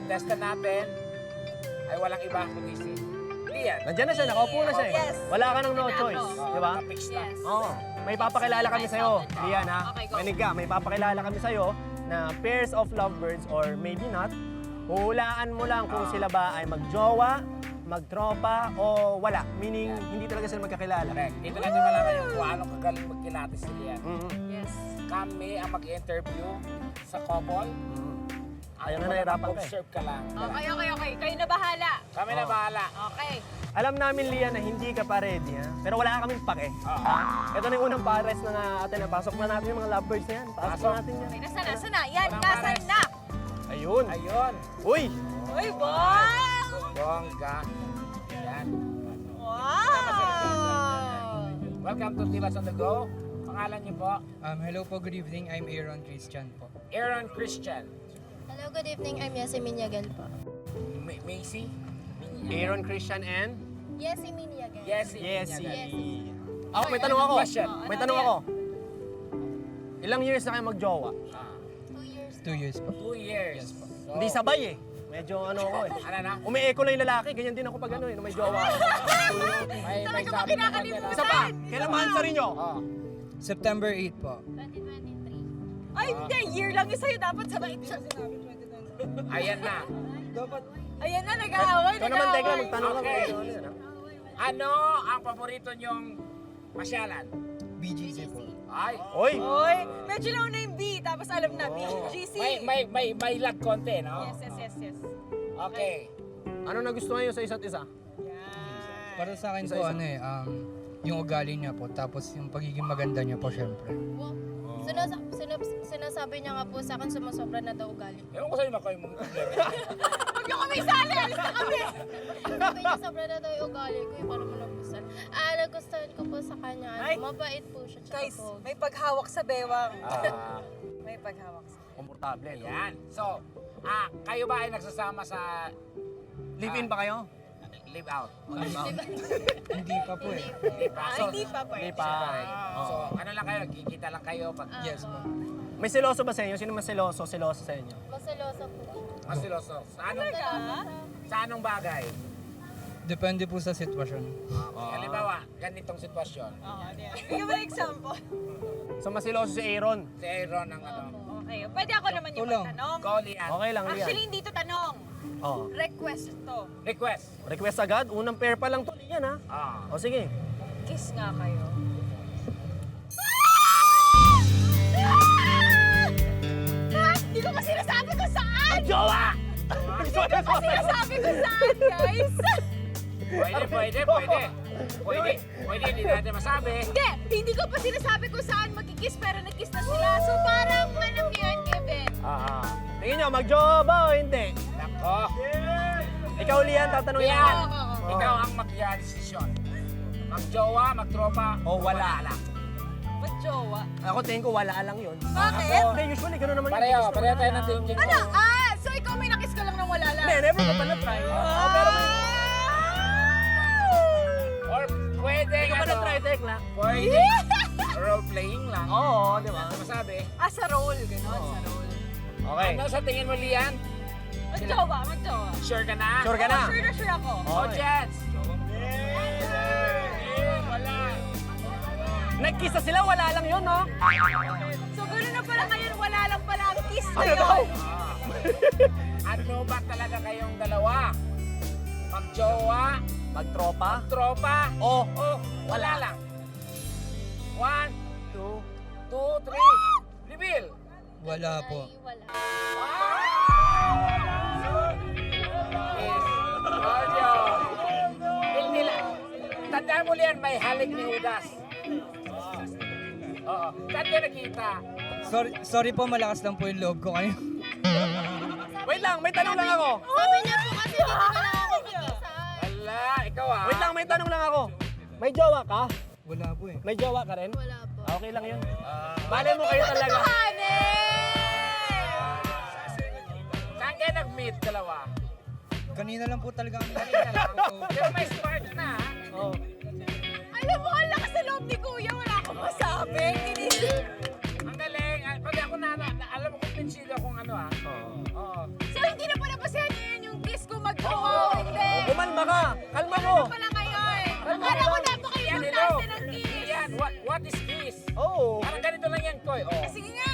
contestant natin ay walang iba kundi si Lian. Nandiyan na siya, nakaupo na siya eh. Yes. Wala ka nang no choice, di ba? Fix na. Yes. Oo. May papakilala kami sa'yo, Lian ha. Okay, go. Manig ka, may papakilala kami sa'yo na pairs of lovebirds or maybe not. Huhulaan mo lang kung sila ba ay magjowa, magtropa, o wala. Meaning, hindi talaga sila magkakilala. Correct. Dito natin malaman yung kung anong kagaling magkilatis si Lian. Yes. Kami ang mag-interview sa couple. Ayaw na nahirapan ka eh. Observe ka lang. Okay. Kayo na bahala. Kami na bahala. Okay. Alam namin, Lian, na hindi ka pa ready, ha? Pero wala kaming pake. Ito na yung unang pares na atin. Pasok na natin yung mga lovebirds na yan. Pasok na natin yan. Okay, nasaan na? Yan, Walang nasaan pares. na? Ayun. Ayun. Uy! Uy, wow! Bongga. Yan. Wow! Welcome to Tibas on the Go. Pangalan niyo po? Hello po, good evening. I'm Aaron Christian po. Aaron Christian. Hello, good evening. I'm Yasi Minyagan po. Macy? Aaron, Christian, and? Yasi Minyagan. Yes. Yesi. Yesi. Ako, may tanong ako. Question. May tanong ako. Ilang years na kayo magjowa? 2 years. 2 years po. 2 years. So, Hindi sabay eh. Medyo ano ako eh. Ano na? Umi-echo lang yung lalaki, ganyan din ako pag ano eh, nung may jowa ako. May Talaga ba sabi na kinakalimutan? Isa pa, kailan mahal sa rin nyo? Oh. September 8 po. 2023. Ay, hindi. Year lang yung sa'yo. Dapat sabay. Ayan na. Ayan na, nag-aaway. Ikaw naman, Tekla, magtanong ka. Okay. Ano yan, ha? Ano ang paborito niyong pasyalan? BGC po. Ay. Oy! Oy, medyo nauna yung B, tapos alam na, BGC. May lag konti, no? Yes. Okay. Ano nagustuhan nyo sa isa't isa? Yan. Para sa akin po, Isa-isa. ano eh, yung ugali niya po, tapos yung pagiging maganda niya po, syempre. Sinasabi niya nga po sa akin, sumusobra na daw ugali. Ewan ko sa'yo makayo mong Huwag niyo kami isali, alis na kami. Sabi niya, sobra na daw yung ugali ko, yung parang nagustuhan. Nagustuhan ko po sa kanya, Ay. mabait po siya, tsaka Guys, po. may paghawak sa bewang. May paghawak sa Komportable, no? Yan. So, kayo ba ay nagsasama sa Live-in pa kayo? live out? Hindi pa po eh. Live out. So, Hindi pa po. Hindi pa. So, ano lang kayo? Kikita lang kayo pag Yes po. May seloso ba sa inyo? Sino mas seloso sa inyo? Maselosa po. mas siloso. Talaga? Sa anong bagay? Depende po sa sitwasyon. Halimbawa, ganitong sitwasyon. Bigyan mo ng example. So, mas seloso si Aaron. Si Aaron ang ano. Okay, pwede ako naman yung Tulong. magtanong. Call yan. Okay lang, Lian. Actually, hindi to tanong. Oh. Request to. Request. Request agad? Unang pair pa lang to, Lian, ha? O, sige. Kiss nga kayo. Hindi ko pa sinasabi kung saan! Jowa! Hindi ko pa sinasabi kung saan, guys! Pwede, hindi natin masabi. Hindi ko pa sinasabi kung saan magkikiss pero nag-kiss na sila. So parang alam niyo yun, Kevin. Tingin nyo, magjowa ba o hindi? Nako. Ikaw, Lian, tatanungin Lian, ako. ikaw ang mag-desisyon. Magjowa, magtropa, O wala lang. Mag-jowa. Ako tingin ko wala lang yun. Bakit? Hindi, usually gano'n naman Pareho Gusto tayo wala ng lang. thinking. Ano? So ikaw may nakiss ka lang nang wala lang? Hindi, never ko pa na-try. Pero may... Or pwede, Hindi ko pa na-try, Tekla. pwede. Role playing lang. Oo, di ba? Ano masabi? Sa role, gano'n, sa role. Okay. Ano sa tingin mo, Lian? Mag-jowa. Sure ka na? Sure ka na? Sure na sure ako. Oh, Okay. Jets! Wala. Nag-kiss na sila, wala lang yun, no? So gano'n na pala ngayon, wala lang pala ang kiss na Ano yun. daw? Ano ba talaga kayong dalawa? Magjowa, Magtropa? tropa, O, wala lang. 1, 2, 2, 3, reveal! Wala po. Ay, wala. Is audio. Hindi lang. Tandaan mo yan, may halik ni Judas. Oo. Saan ka nakita? Sorry po, malakas lang po yung loob ko kayo. wait lang, may tanong lang ako. Sabi niya po kasi dito ka lang ako mag-isa. Ala, ikaw ah. Wait lang, may tanong lang ako. May jowa ka? Wala po eh. May jowa ka rin? Wala po. Okay lang yun. Malay mo kayo talaga. Saan kayo nag-meet dalawa? Kanina lang po talaga kami. Kanina lang. Pero may spark na. Oh. Alam mo, ang lakas sa loob ni Kuya, wala akong masabi. Ang galing. Pag ako alam mo kung pinsido akong ano ah. Oo. So hindi na pala pasensya Kalma mo! Pala kayo eh. Kalma Akala ko lang. napaka-importante ng kiss. Yan, what is kiss? Oo. Parang ganito lang yan, Koy. Oh. Sige nga.